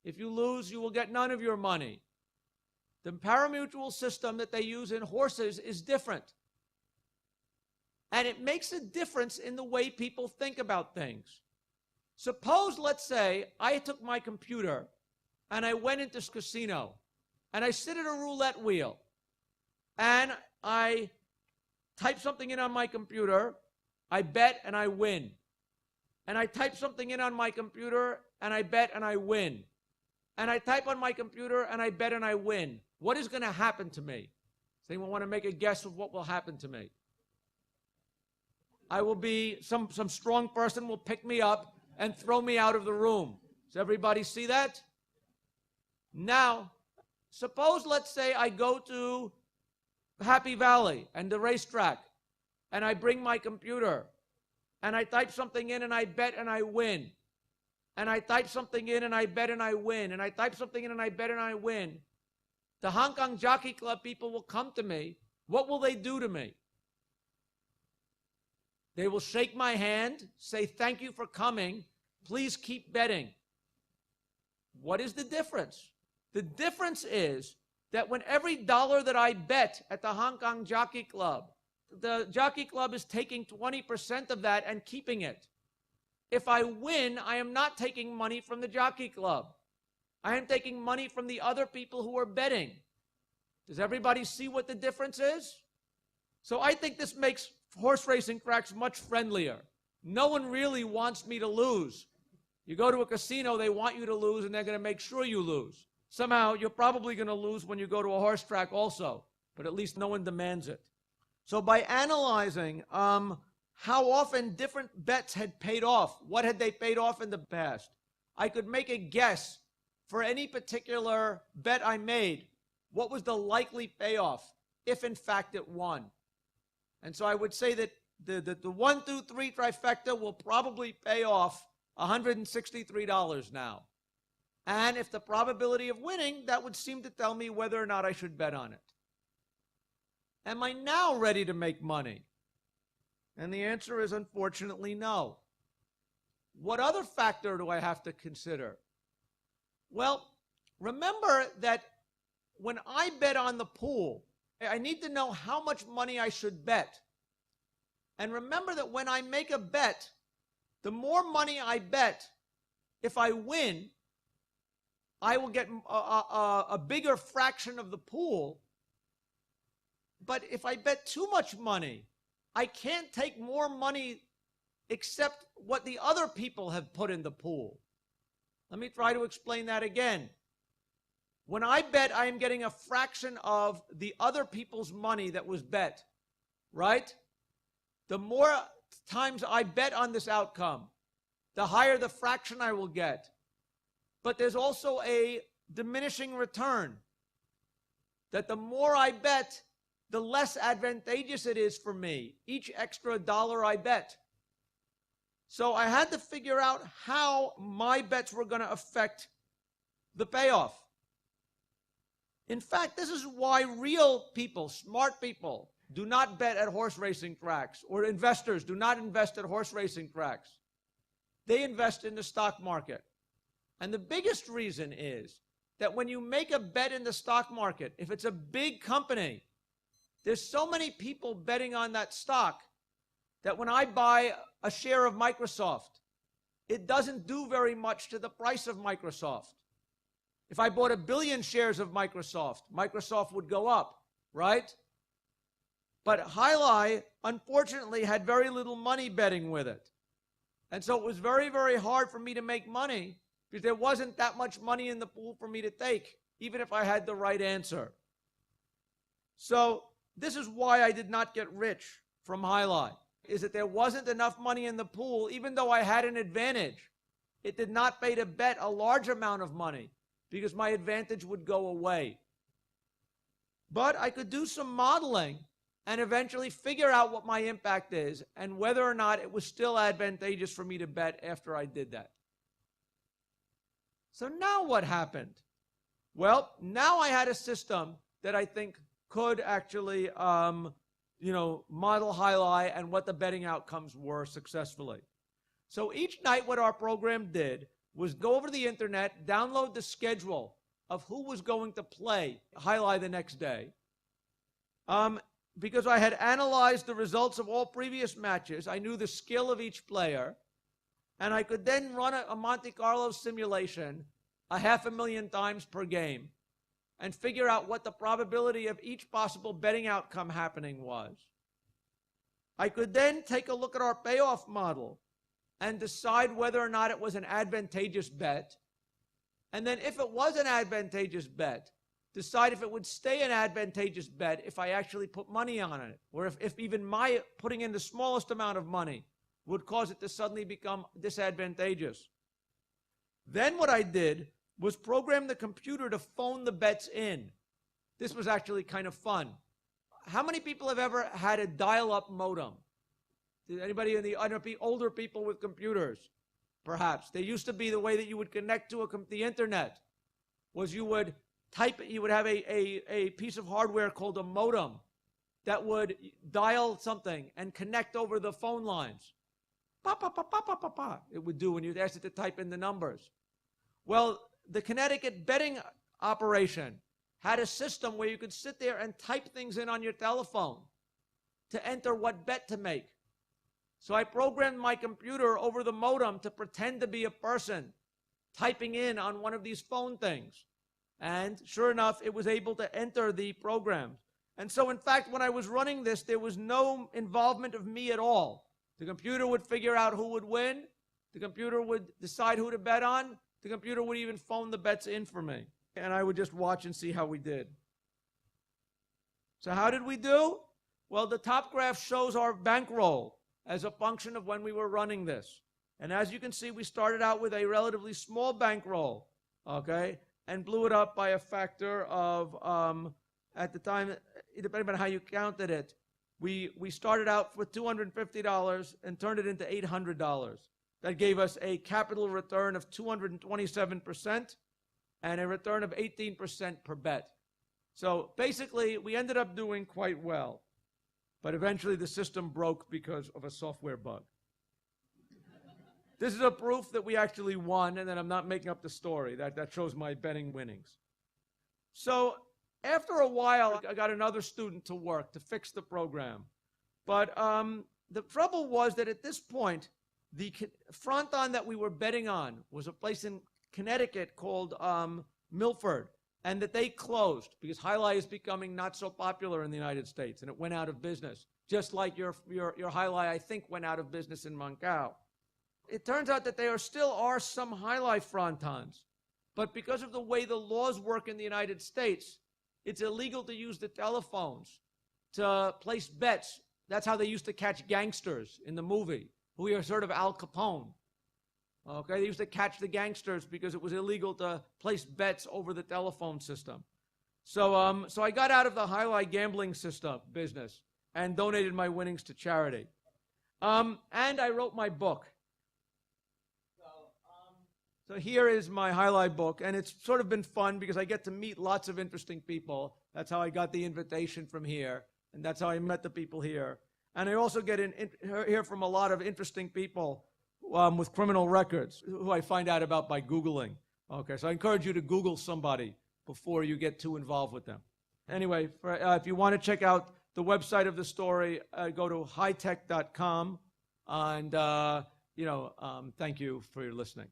If you lose, you will get none of your money. The parimutuel system that they use in horses is different. And it makes a difference in the way people think about things. Suppose, let's say, I took my computer and I went into this casino and I sit at a roulette wheel and I type something in on my computer, I bet and I win. And I type something in on my computer and I bet and I win. And I type on my computer and I bet and I win. What is going to happen to me? Does anyone want to make a guess of what will happen to me? I will be, some strong person will pick me up and throw me out of the room. Does everybody see that? Now, suppose, let's say, I go to Happy Valley and the racetrack, and I bring my computer, and I type something in and I bet and I win. And I type something in and I bet and I win. And I type something in and I bet and I win. The Hong Kong Jockey Club people will come to me. What will they do to me? They will shake my hand, say, thank you for coming. Please keep betting. What is the difference? The difference is that when every dollar that I bet at the Hong Kong Jockey Club, the Jockey Club is taking 20% of that and keeping it. If I win, I am not taking money from the Jockey Club. I am taking money from the other people who are betting. Does everybody see what the difference is? So I think this makes horse racing tracks much friendlier. No one really wants me to lose. You go to a casino, they want you to lose, and they're going to make sure you lose. Somehow, you're probably going to lose when you go to a horse track also, but at least no one demands it. So by analyzing how often different bets had paid off, what had they paid off in the past, I could make a guess for any particular bet I made, what was the likely payoff, if in fact it won. And so I would say that the 1, 2, 3 trifecta will probably pay off $163 now. And if the probability of winning, that would seem to tell me whether or not I should bet on it. Am I now ready to make money? And the answer is unfortunately no. What other factor do I have to consider? Well, remember that when I bet on the pool, I need to know how much money I should bet. And remember that when I make a bet, the more money I bet, if I win, I will get a bigger fraction of the pool. But if I bet too much money, I can't take more money except what the other people have put in the pool. Let me try to explain that again. When I bet, I am getting a fraction of the other people's money that was bet, right? The more times I bet on this outcome, the higher the fraction I will get. But there's also a diminishing return, that the more I bet, the less advantageous it is for me, each extra dollar I bet. So I had to figure out how my bets were going to affect the payoff. In fact, this is why real people, smart people, do not bet at horse racing tracks, or investors do not invest at horse racing tracks. They invest in the stock market. And the biggest reason is that when you make a bet in the stock market, if it's a big company, there's so many people betting on that stock that when I buy a share of Microsoft, it doesn't do very much to the price of Microsoft. If I bought 1 billion shares of Microsoft, Microsoft would go up, right? But Highlight, unfortunately, had very little money betting with it. And so it was very, very hard for me to make money because there wasn't that much money in the pool for me to take, even if I had the right answer. So this is why I did not get rich from Highlight, is that there wasn't enough money in the pool, even though I had an advantage. It did not pay to bet a large amount of money because my advantage would go away. But I could do some modeling and eventually figure out what my impact is and whether or not it was still advantageous for me to bet after I did that. So now what happened? Well, now I had a system that I think could actually, model Highlight and what the betting outcomes were successfully. So each night what our program did was go over the internet, download the schedule of who was going to play Highlight the next day. Because I had analyzed the results of all previous matches, I knew the skill of each player, and I could then run a Monte Carlo simulation 500,000 times per game and figure out what the probability of each possible betting outcome happening was. I could then take a look at our payoff model and decide whether or not it was an advantageous bet. And then if it was an advantageous bet, decide if it would stay an advantageous bet if I actually put money on it, or if even my putting in the smallest amount of money would cause it to suddenly become disadvantageous. Then what I did was program the computer to phone the bets in. This was actually kind of fun. How many people have ever had a dial-up modem? Did anybody in the older people with computers? Perhaps. They used to be the way that you would connect to the internet, was you would have a piece of hardware called a modem that would dial something and connect over the phone lines. Pa, pa, pa, pa, pa, pa, pa, it would do when you asked it to type in the numbers. Well, the Connecticut betting operation had a system where you could sit there and type things in on your telephone to enter what bet to make. So I programmed my computer over the modem to pretend to be a person typing in on one of these phone things. And sure enough, it was able to enter the program. And so, in fact, when I was running this, there was no involvement of me at all. The computer would figure out who would win. The computer would decide who to bet on. The computer would even phone the bets in for me. And I would just watch and see how we did. So how did we do? Well, the top graph shows our bankroll as a function of when we were running this. And as you can see, we started out with a relatively small bankroll, okay, and blew it up by a factor of, at the time, depending on how you counted it, we started out with $250 and turned it into $800. That gave us a capital return of 227% and a return of 18% per bet. So basically, we ended up doing quite well. But eventually, the system broke because of a software bug. This is a proof that we actually won, and that I'm not making up the story. That shows my betting winnings. So after a while, I got another student to work to fix the program. But the trouble was that at this point, the fronton that we were betting on was a place in Connecticut called Milford, and that they closed because Highlight is becoming not so popular in the United States, and it went out of business, just like your Highlight, I think, went out of business in Moncau. It turns out that there still are some Highlight frontons, but because of the way the laws work in the United States, it's illegal to use the telephones to place bets. That's how they used to catch gangsters in the movie, who are sort of Al Capone. Okay, they used to catch the gangsters because it was illegal to place bets over the telephone system. So, so I got out of the Highlight gambling system business and donated my winnings to charity. And I wrote my book. So here is my Highlight book, and it's sort of been fun because I get to meet lots of interesting people. That's how I got the invitation from here, and that's how I met the people here. And I also get hear from a lot of interesting people with criminal records, who I find out about by Googling. Okay, so I encourage you to Google somebody before you get too involved with them. Anyway, if you want to check out the website of the story, go to hightech.com, and thank you for your listening.